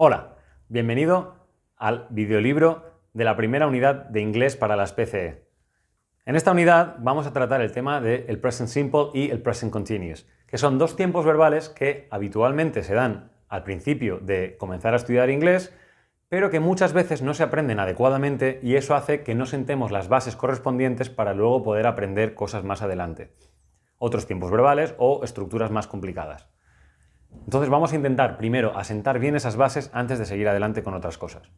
Hola, bienvenido al videolibro de la primera unidad de inglés para las PCE. En esta unidad vamos a tratar el tema del present simple y el present continuous, que son dos tiempos verbales que habitualmente se dan al principio de comenzar a estudiar inglés, pero que muchas veces no se aprenden adecuadamente y eso hace que no sentemos las bases correspondientes para luego poder aprender cosas más adelante. Otros tiempos verbales o estructuras más complicadas. Entonces vamos a intentar primero asentar bien esas bases antes de seguir adelante con otras cosas.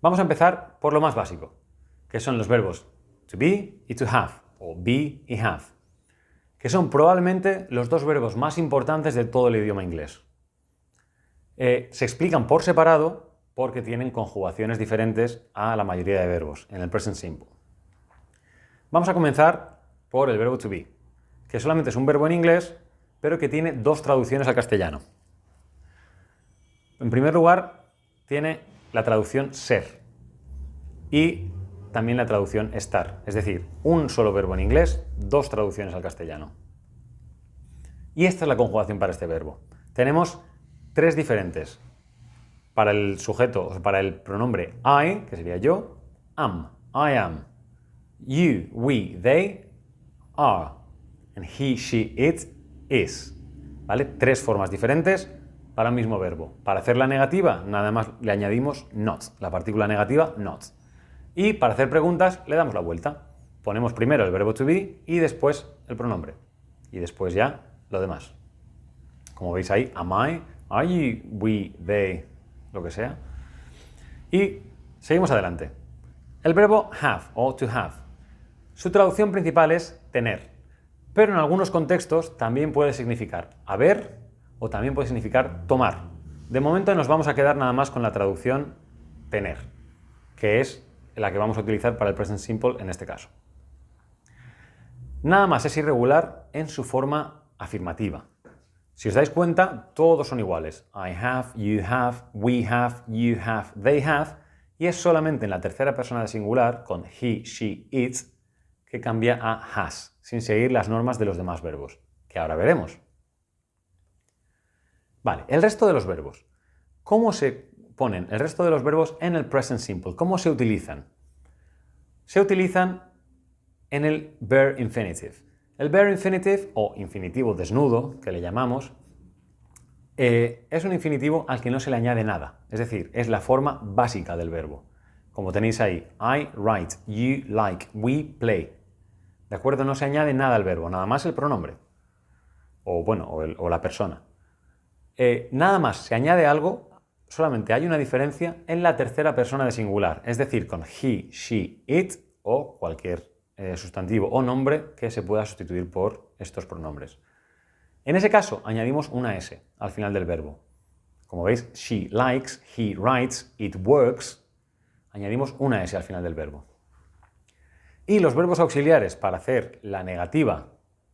Vamos a empezar por lo más básico, que son los verbos to be y to have, o be y have, que son probablemente los dos verbos más importantes de todo el idioma inglés. Se explican por separado porque tienen conjugaciones diferentes a la mayoría de verbos en el present simple. Vamos a comenzar por el verbo to be, que solamente es un verbo en inglés, pero que tiene dos traducciones al castellano. En primer lugar, tiene la traducción ser y también la traducción estar, es decir, un solo verbo en inglés, dos traducciones al castellano. Y esta es la conjugación para este verbo. Tenemos tres diferentes. Para el sujeto, o sea, para el pronombre I, que sería yo, am, I am. You, we, they, are. And he, she, it, is. ¿Vale? Tres formas diferentes para el mismo verbo. Para hacer la negativa, nada más le añadimos not, la partícula negativa not. Y para hacer preguntas, le damos la vuelta. Ponemos primero el verbo to be y después el pronombre. Y después ya lo demás. Como veis ahí, am I, are you, we, they, lo que sea. Y seguimos adelante. El verbo have o to have. Su traducción principal es tener. Pero en algunos contextos también puede significar haber o también puede significar tomar. De momento nos vamos a quedar nada más con la traducción tener, que es la que vamos a utilizar para el present simple en este caso. Nada más es irregular en su forma afirmativa. Si os dais cuenta, todos son iguales. I have, you have, we have, you have, they have, y es solamente en la tercera persona de singular, con he, she, it, que cambia a has, sin seguir las normas de los demás verbos, que ahora veremos. Vale, el resto de los verbos. ¿Cómo se ponen el resto de los verbos en el present simple? ¿Cómo se utilizan? Se utilizan en el bare infinitive. El bare infinitive, o infinitivo desnudo, que le llamamos, es un infinitivo al que no se le añade nada. Es decir, es la forma básica del verbo. Como tenéis ahí, I write, you like, we play. ¿De acuerdo? No se añade nada al verbo, nada más el pronombre. O bueno, o la persona. Nada más se añade algo, solamente hay una diferencia en la tercera persona de singular. Es decir, con he, she, it o cualquier sustantivo o nombre que se pueda sustituir por estos pronombres. En ese caso, añadimos una S al final del verbo. Como veis, she likes, he writes, it works. Añadimos una S al final del verbo. Y los verbos auxiliares para hacer la negativa,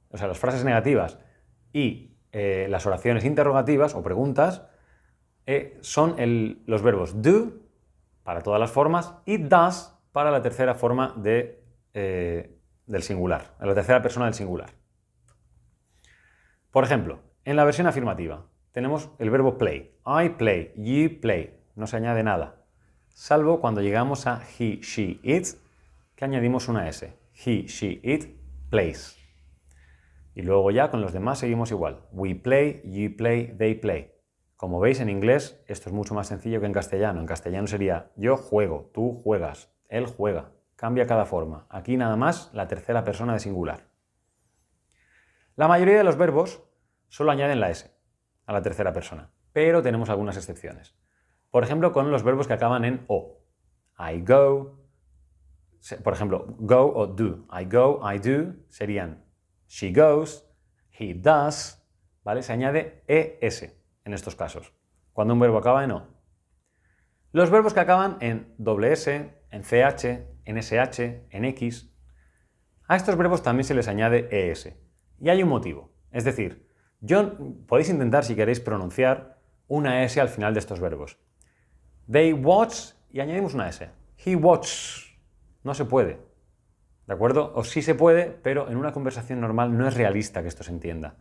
o sea, las frases negativas y las oraciones interrogativas o preguntas, son los verbos do para todas las formas y does para la tercera forma del singular, la tercera persona del singular. Por ejemplo, en la versión afirmativa tenemos el verbo play. I play, you play. No se añade nada, salvo cuando llegamos a he, she, it, que añadimos una S. He, she, it, plays. Y luego ya con los demás seguimos igual. We play, you play, they play. Como veis en inglés esto es mucho más sencillo que en castellano. En castellano sería yo juego, tú juegas, él juega. Cambia cada forma. Aquí nada más la tercera persona de singular. La mayoría de los verbos solo añaden la S a la tercera persona, pero tenemos algunas excepciones. Por ejemplo, con los verbos que acaban en O. I go. Por ejemplo, go o do. I go, I do serían she goes, he does, ¿vale? Se añade ES en estos casos, cuando un verbo acaba en O. Los verbos que acaban en WS, en CH, en SH, en X, a estos verbos también se les añade ES. Y hay un motivo. Es decir, podéis intentar, si queréis, pronunciar una S al final de estos verbos. They watch y añadimos una S. He watches. No se puede, ¿de acuerdo? O sí se puede, pero en una conversación normal no es realista que esto se entienda.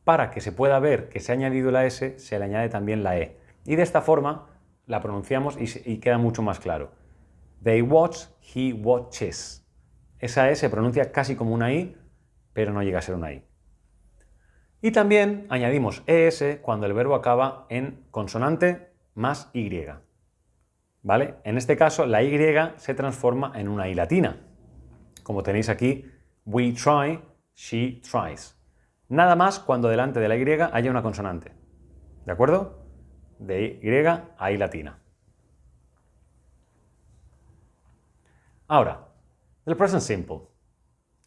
Para que se pueda ver que se ha añadido la S, se le añade también la E. Y de esta forma la pronunciamos y queda mucho más claro. They watch, he watches. Esa E se pronuncia casi como una I, pero no llega a ser una I. Y también añadimos ES cuando el verbo acaba en consonante más Y. ¿Vale? En este caso, la Y se transforma en una I latina. Como tenéis aquí, we try, she tries. Nada más cuando delante de la Y haya una consonante. ¿De acuerdo? De Y a I latina. Ahora, el present simple.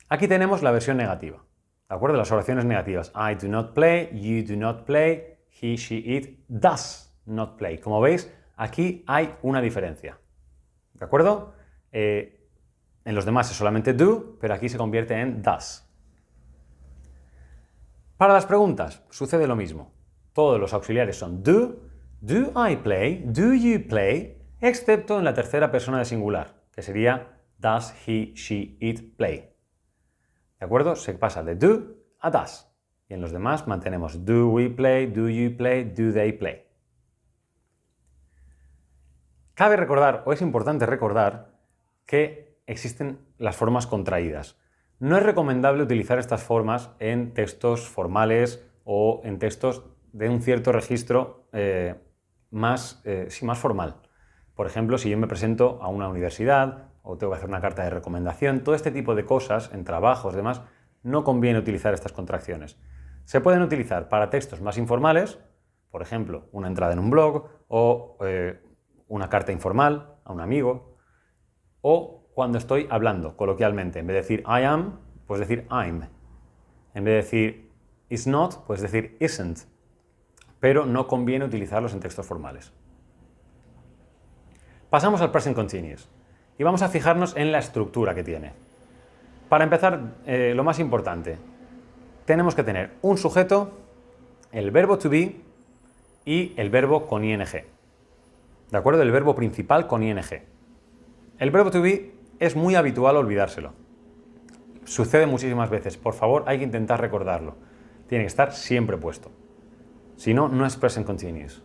Aquí tenemos la versión negativa. ¿De acuerdo? Las oraciones negativas. I do not play, you do not play, he, she, it does not play. Como veis, aquí hay una diferencia. ¿De acuerdo? En los demás es solamente do, pero aquí se convierte en does. Para las preguntas sucede lo mismo. Todos los auxiliares son do I play, do you play, excepto en la tercera persona de singular, que sería does he, she, it play. ¿De acuerdo? Se pasa de do a does. Y en los demás mantenemos do we play, do you play, do they play. Cabe recordar, o es importante recordar, que existen las formas contraídas. No es recomendable utilizar estas formas en textos formales o en textos de un cierto registro más formal. Por ejemplo, si yo me presento a una universidad o tengo que hacer una carta de recomendación, todo este tipo de cosas, en trabajos y demás, no conviene utilizar estas contracciones. Se pueden utilizar para textos más informales, por ejemplo, una entrada en un blog o una carta informal a un amigo, o cuando estoy hablando coloquialmente. En vez de decir I am, puedes decir I'm. En vez de decir is not, puedes decir isn't. Pero no conviene utilizarlos en textos formales. Pasamos al present continuous y vamos a fijarnos en la estructura que tiene. Para empezar, lo más importante, tenemos que tener un sujeto, el verbo to be y el verbo con ing. ¿De acuerdo? El verbo principal con ing. El verbo to be es muy habitual olvidárselo. Sucede muchísimas veces. Por favor, hay que intentar recordarlo. Tiene que estar siempre puesto. Si no, no es present continuous.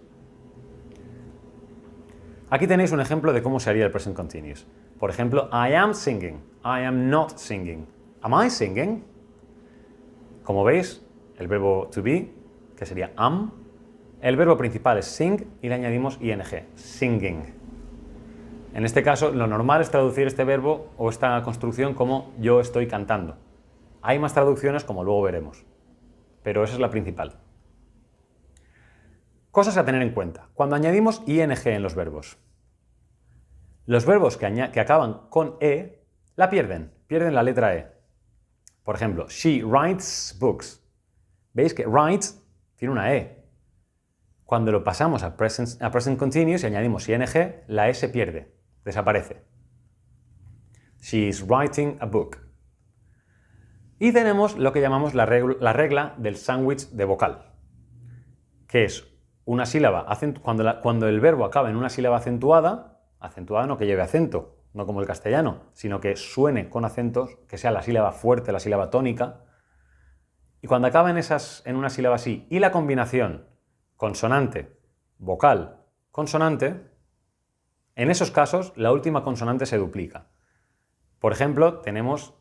Aquí tenéis un ejemplo de cómo se haría el present continuous. Por ejemplo, I am singing. I am not singing. Am I singing? Como veis, el verbo to be, que sería am, el verbo principal es sing y le añadimos ing, singing. En este caso, lo normal es traducir este verbo o esta construcción como yo estoy cantando. Hay más traducciones, como luego veremos, pero esa es la principal. Cosas a tener en cuenta. Cuando añadimos ing en los verbos que acaban con e, la pierden la letra e. Por ejemplo, she writes books. ¿Veis que writes tiene una e? Cuando lo pasamos a present continuous y añadimos ing, la e se pierde, desaparece. She is writing a book. Y tenemos lo que llamamos la regla del sándwich de vocal, que es una sílaba, cuando el verbo acaba en una sílaba acentuada no que lleve acento, no como el castellano, sino que suene con acentos, que sea la sílaba fuerte, la sílaba tónica, y cuando acaba en una sílaba así, y la combinación consonante, vocal, consonante, en esos casos la última consonante se duplica. Por ejemplo, tenemos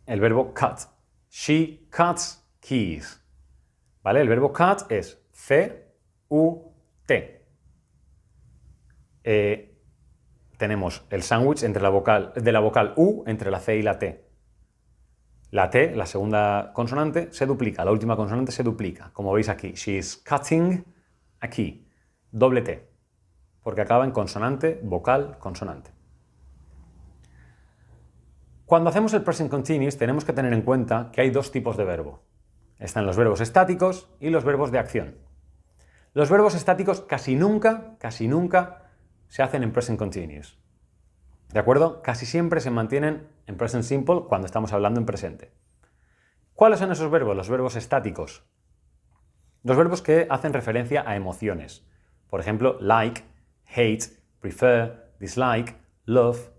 el verbo cut. She cuts keys. ¿Vale? El verbo cut es C-U-T. Tenemos el sándwich de la vocal U entre la C y la T. La T, la segunda consonante, se duplica, la última consonante se duplica. Como veis aquí, she is cutting a key. Doble T, porque acaba en consonante, vocal, consonante. Cuando hacemos el present continuous tenemos que tener en cuenta que hay dos tipos de verbo. Están los verbos estáticos y los verbos de acción. Los verbos estáticos casi nunca se hacen en present continuous. ¿De acuerdo? Casi siempre se mantienen en present simple cuando estamos hablando en presente. ¿Cuáles son esos verbos? Los verbos estáticos. Los verbos que hacen referencia a emociones. Por ejemplo, like, hate, prefer, dislike, love.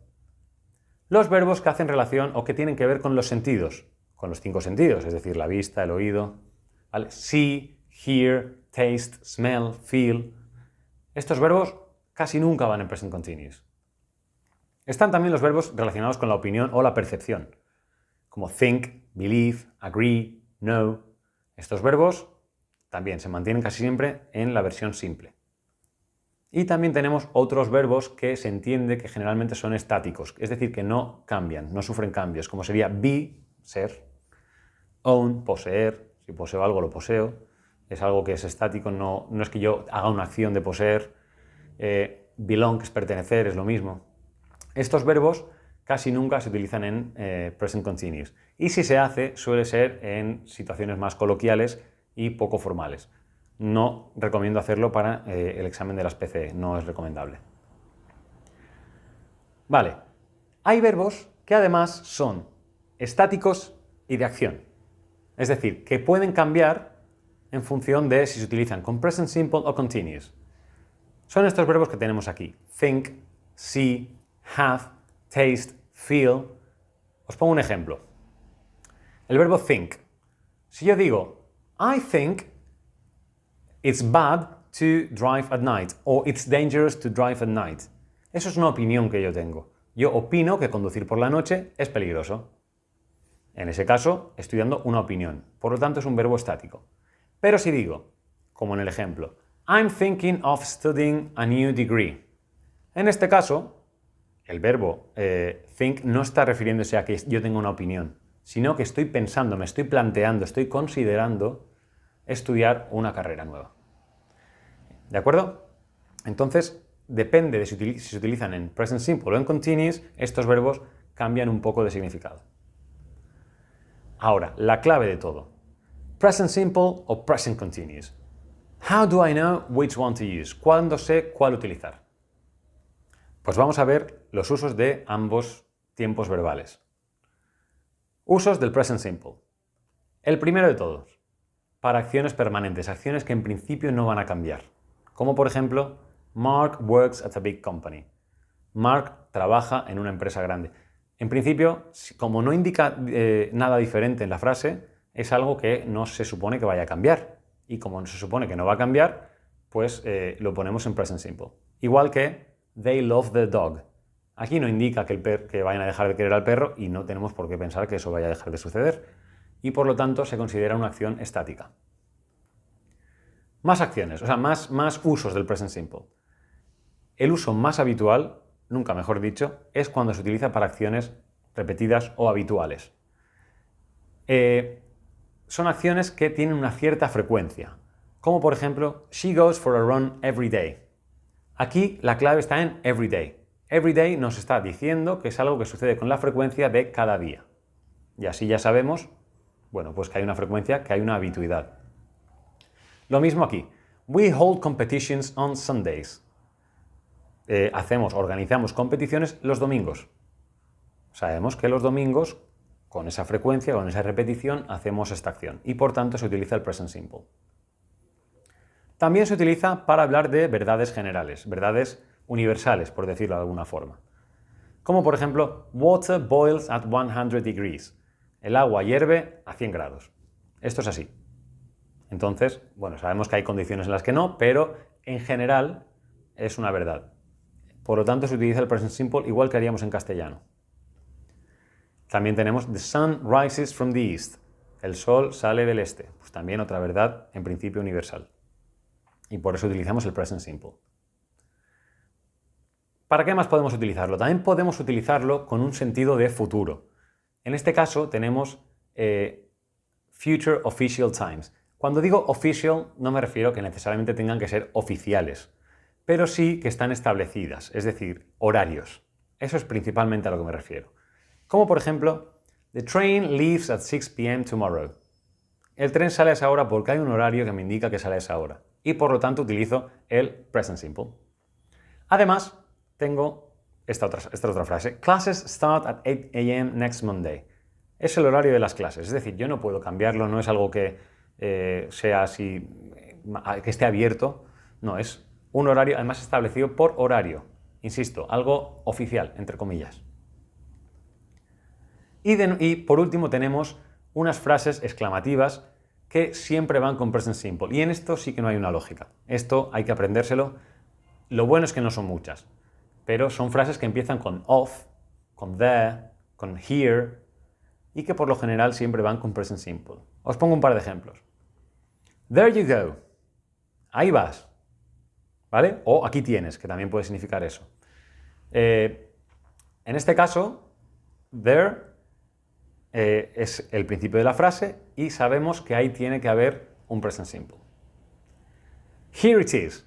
Los verbos que hacen relación o que tienen que ver con los sentidos, con los 5 sentidos, es decir, la vista, el oído, ¿vale? See, hear, taste, smell, feel. Estos verbos casi nunca van en present continuous. Están también los verbos relacionados con la opinión o la percepción, como think, believe, agree, know. Estos verbos también se mantienen casi siempre en la versión simple. Y también tenemos otros verbos que se entiende que generalmente son estáticos, es decir, que no cambian, no sufren cambios, como sería be, ser, own, poseer, si poseo algo lo poseo, es algo que es estático, no es que yo haga una acción de poseer, belong, que es pertenecer, es lo mismo. Estos verbos casi nunca se utilizan en present continuous, y si se hace suele ser en situaciones más coloquiales y poco formales. No recomiendo hacerlo para el examen de las PCE, no es recomendable. Vale, hay verbos que además son estáticos y de acción. Es decir, que pueden cambiar en función de si se utilizan con present simple o continuous. Son estos verbos que tenemos aquí. Think, see, have, taste, feel. Os pongo un ejemplo. El verbo think. Si yo digo, I think it's bad to drive at night, o it's dangerous to drive at night. Eso es una opinión que yo tengo. Yo opino que conducir por la noche es peligroso. En ese caso, estoy dando una opinión. Por lo tanto, es un verbo estático. Pero si digo, como en el ejemplo, I'm thinking of studying a new degree. En este caso, el verbo think no está refiriéndose a que yo tenga una opinión, sino que estoy pensando, me estoy planteando, estoy considerando estudiar una carrera nueva. ¿De acuerdo? Entonces, depende de si se utilizan en present simple o en continuous, estos verbos cambian un poco de significado. Ahora, la clave de todo. Present simple o present continuous. How do I know which one to use? ¿Cuándo sé cuál utilizar? Pues vamos a ver los usos de ambos tiempos verbales. Usos del present simple. El primero de todos, para acciones permanentes, acciones que en principio no van a cambiar. Como por ejemplo, Mark works at a big company. Mark trabaja en una empresa grande. En principio, como no indica nada diferente en la frase, es algo que no se supone que vaya a cambiar. Y como no se supone que no va a cambiar, pues lo ponemos en present simple. Igual que they love the dog. Aquí no indica que vayan a dejar de querer al perro y no tenemos por qué pensar que eso vaya a dejar de suceder. Y por lo tanto se considera una acción estática. Más acciones, o sea, más usos del present simple. El uso más habitual, nunca mejor dicho, es cuando se utiliza para acciones repetidas o habituales. Son acciones que tienen una cierta frecuencia, como por ejemplo, she goes for a run every day. Aquí la clave está en every day. Every day nos está diciendo que es algo que sucede con la frecuencia de cada día. Y así ya sabemos, bueno, pues que hay una frecuencia, que hay una habituidad. Lo mismo aquí. We hold competitions on Sundays. Organizamos competiciones los domingos. Sabemos que los domingos, con esa frecuencia, con esa repetición, hacemos esta acción. Y por tanto se utiliza el present simple. También se utiliza para hablar de verdades generales, verdades universales, por decirlo de alguna forma. Como por ejemplo, water boils at 100 degrees. El agua hierve a 100 grados. Esto es así. Entonces, bueno, sabemos que hay condiciones en las que no, pero en general es una verdad. Por lo tanto, se utiliza el present simple igual que haríamos en castellano. También tenemos the sun rises from the east. El sol sale del este. Pues también otra verdad, en principio universal. Y por eso utilizamos el present simple. ¿Para qué más podemos utilizarlo? También podemos utilizarlo con un sentido de futuro. En este caso tenemos future official times. Cuando digo official no me refiero que necesariamente tengan que ser oficiales, pero sí que están establecidas, es decir, horarios. Eso es principalmente a lo que me refiero. Como por ejemplo, the train leaves at 6 p.m. tomorrow. El tren sale a esa hora porque hay un horario que me indica que sale a esa hora. Y por lo tanto utilizo el present simple. Además, tengo esta otra frase. Classes start at 8 a.m. next Monday. Es el horario de las clases. Es decir, yo no puedo cambiarlo, no es algo que sea así, que esté abierto. No, es un horario además establecido por horario. Insisto, algo oficial, entre comillas. Y por último tenemos unas frases exclamativas que siempre van con present simple. Y en esto sí que no hay una lógica. Esto hay que aprendérselo. Lo bueno es que no son muchas, pero son frases que empiezan con of, con there, con here, y que por lo general siempre van con present simple. Os pongo un par de ejemplos. There you go. Ahí vas. ¿Vale? O aquí tienes, que también puede significar eso. En este caso, there es el principio de la frase y sabemos que ahí tiene que haber un present simple. Here it is.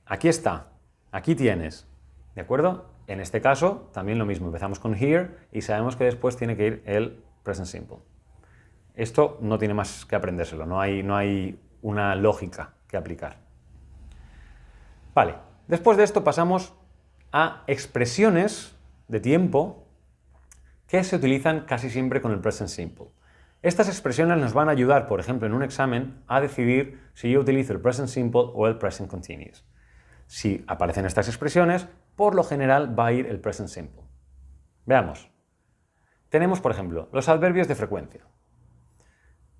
Aquí está. Aquí tienes. ¿De acuerdo? En este caso, también lo mismo. Empezamos con here y sabemos que después tiene que ir el present simple. Esto no tiene más que aprendérselo. No hay una lógica que aplicar. Vale. Después de esto pasamos a expresiones de tiempo que se utilizan casi siempre con el present simple. Estas expresiones nos van a ayudar, por ejemplo, en un examen, a decidir si yo utilizo el present simple o el present continuous. Si aparecen estas expresiones, por lo general va a ir el present simple. Veamos. Tenemos, por ejemplo, los adverbios de frecuencia.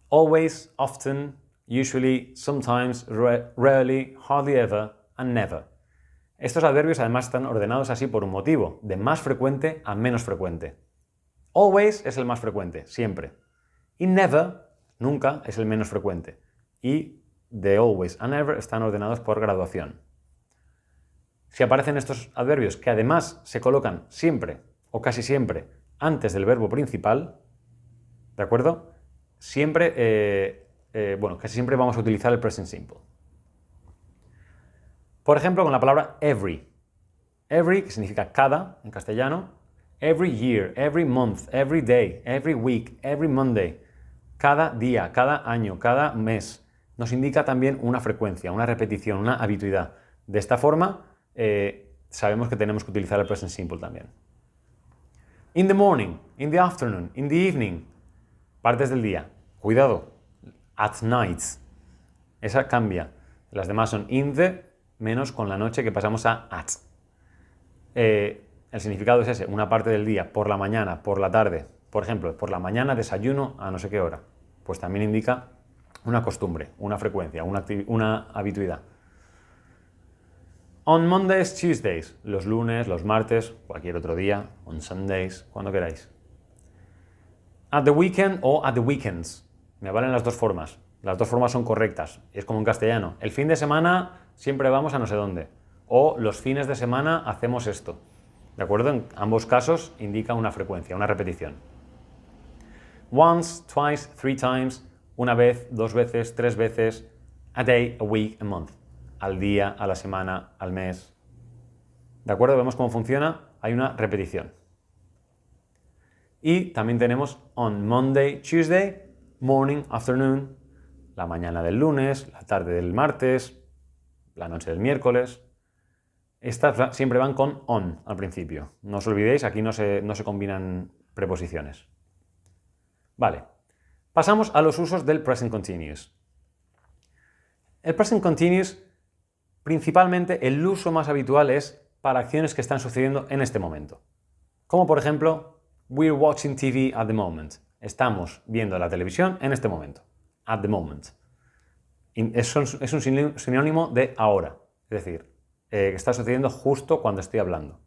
Always, often, usually, sometimes, rarely, hardly ever and never. Estos adverbios además están ordenados así por un motivo, de más frecuente a menos frecuente. Always es el más frecuente, siempre. Y never, nunca, es el menos frecuente. Y de always and never están ordenados por graduación. Si aparecen estos adverbios que además se colocan siempre o casi siempre antes del verbo principal, ¿de acuerdo? Siempre, casi siempre vamos a utilizar el present simple. Por ejemplo, con la palabra every. Every, que significa cada en castellano. Every year, every month, every day, every week, every Monday. Cada día, cada año, cada mes. Nos indica también una frecuencia, una repetición, una habituidad. De esta forma, sabemos que tenemos que utilizar el present simple también. In the morning, in the afternoon, in the evening. Partes del día. Cuidado. At night. Esa cambia. Las demás son in the, menos con la noche que pasamos a at. El significado es ese, una parte del día, por la mañana, por la tarde. Por ejemplo, por la mañana desayuno a no sé qué hora. Pues también indica una costumbre, una frecuencia, una habituidad. On Mondays, Tuesdays, los lunes, los martes, cualquier otro día, on Sundays, cuando queráis. At the weekend o at the weekends. Me valen las dos formas. Las dos formas son correctas. Es como en castellano. El fin de semana siempre vamos a no sé dónde. O los fines de semana hacemos esto. ¿De acuerdo? En ambos casos indica una frecuencia, una repetición. Once, twice, three times, una vez, dos veces, tres veces, a day, a week, a month. Al día, a la semana, al mes. ¿De acuerdo? Vemos cómo funciona. Hay una repetición. Y también tenemos on Monday, Tuesday, morning, afternoon, la mañana del lunes, la tarde del martes, la noche del miércoles. Estas siempre van con on al principio. No os olvidéis, aquí no se combinan preposiciones. Vale. Pasamos a los usos del present continuous. El present continuous, principalmente, el uso más habitual es para acciones que están sucediendo en este momento. Como por ejemplo, we're watching TV at the moment. Estamos viendo la televisión en este momento. At the moment. Es un sinónimo de ahora. Es decir, que está sucediendo justo cuando estoy hablando.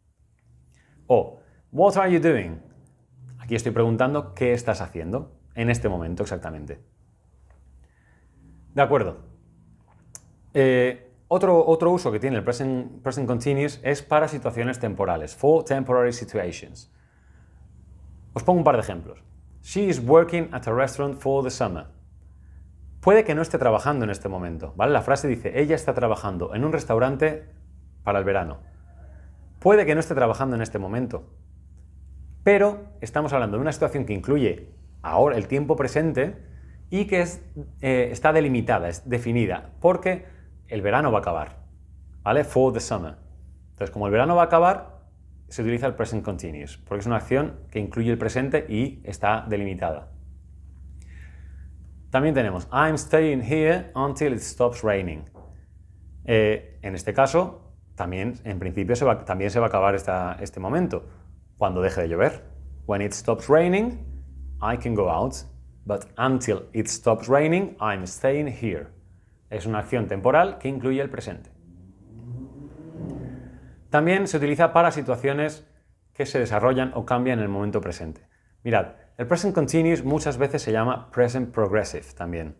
O, what are you doing? Aquí estoy preguntando qué estás haciendo en este momento exactamente. De acuerdo. Otro uso que tiene el present continuous es para situaciones temporales. For temporary situations. Os pongo un par de ejemplos. She is working at a restaurant for the summer. Puede que no esté trabajando en este momento, ¿vale? La frase dice, ella está trabajando en un restaurante para el verano. Puede que no esté trabajando en este momento, pero estamos hablando de una situación que incluye ahora el tiempo presente y que está delimitada, es definida, porque el verano va a acabar, ¿vale? For the summer. Entonces, como el verano va a acabar, se utiliza el present continuous, porque es una acción que incluye el presente y está delimitada. También tenemos I'm staying here until it stops raining. En este caso, también en principio también se va a acabar este momento, cuando deje de llover. When it stops raining, I can go out. But until it stops raining, I'm staying here. Es una acción temporal que incluye el presente. También se utiliza para situaciones que se desarrollan o cambian en el momento presente. Mirad, el present continuous muchas veces se llama present progressive también.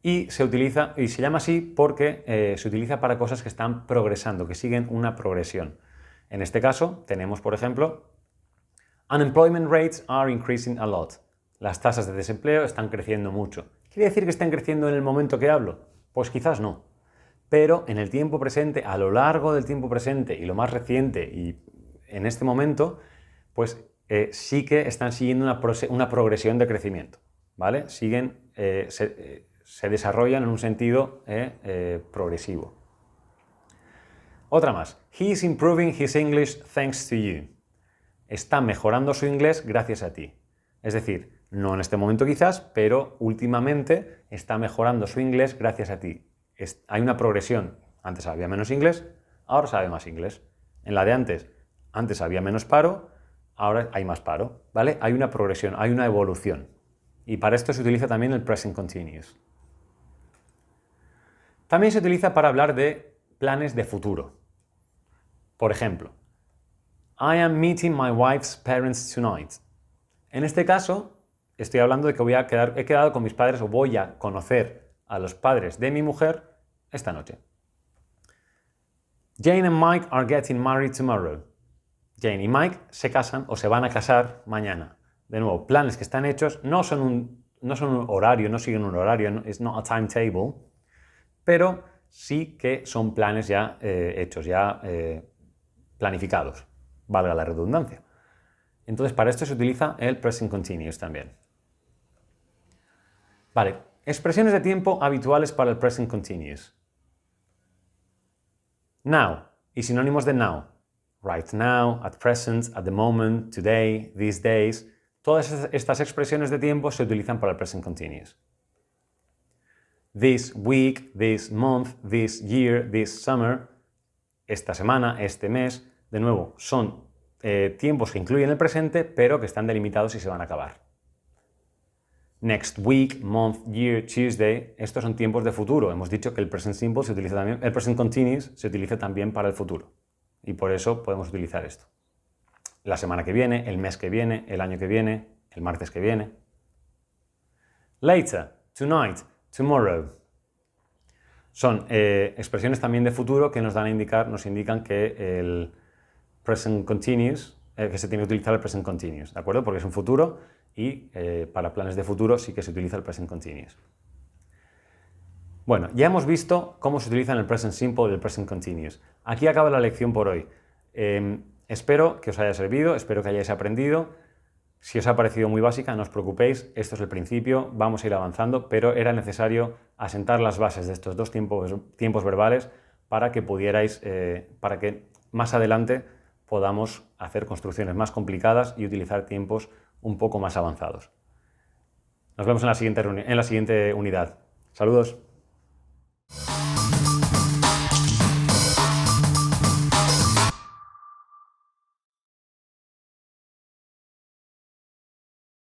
Y se llama así porque se utiliza para cosas que están progresando, que siguen una progresión. En este caso tenemos, por ejemplo, unemployment rates are increasing a lot. Las tasas de desempleo están creciendo mucho. ¿Quiere decir que estén creciendo en el momento que hablo? Pues quizás no. Pero en el tiempo presente, a lo largo del tiempo presente y lo más reciente y en este momento, pues sí que están siguiendo una progresión de crecimiento, ¿vale? Se desarrollan en un sentido progresivo. Otra más. He is improving his English thanks to you. Está mejorando su inglés gracias a ti. Es decir, no en este momento quizás, pero últimamente está mejorando su inglés gracias a ti. Hay una progresión. Antes había menos inglés, ahora sabe más inglés. En la de antes había menos paro, ahora hay más paro, ¿vale? Hay una progresión, hay una evolución. Y para esto se utiliza también el present continuous. También se utiliza para hablar de planes de futuro. Por ejemplo, I am meeting my wife's parents tonight. En este caso, estoy hablando de que he quedado con mis padres o voy a conocer a los padres de mi mujer esta noche. Jane and Mike are getting married tomorrow. Jane y Mike se casan o se van a casar mañana. De nuevo, planes que están hechos, no son un horario, no siguen un horario, it's not a timetable, pero sí que son planes ya hechos, ya planificados, valga la redundancia. Entonces, para esto se utiliza el present continuous también. Vale, expresiones de tiempo habituales para el present continuous. Now y sinónimos de now. Right now, at present, at the moment, today, these days. Todas estas expresiones de tiempo se utilizan para el present continuous. This week, this month, this year, this summer. Esta semana, este mes. De nuevo, son tiempos que incluyen el presente, pero que están delimitados y se van a acabar. Next week, month, year, Tuesday. Estos son tiempos de futuro. Hemos dicho que el present simple se utiliza también, el present continuous se utiliza también para el futuro. Y por eso podemos utilizar esto. La semana que viene, el mes que viene, el año que viene, el martes que viene. Later, tonight, tomorrow. Son expresiones también de futuro que nos indican que el present continuous, que se tiene que utilizar el present continuous, ¿de acuerdo? Porque es un futuro y para planes de futuro sí que se utiliza el present continuous. Bueno, ya hemos visto cómo se utilizan el present simple y el present continuous. Aquí acaba la lección por hoy. Espero que os haya servido, espero que hayáis aprendido. Si os ha parecido muy básica, no os preocupéis, esto es el principio, vamos a ir avanzando, pero era necesario asentar las bases de estos dos tiempos verbales para que para que más adelante podamos hacer construcciones más complicadas y utilizar tiempos un poco más avanzados. Nos vemos en la siguiente unidad. Saludos.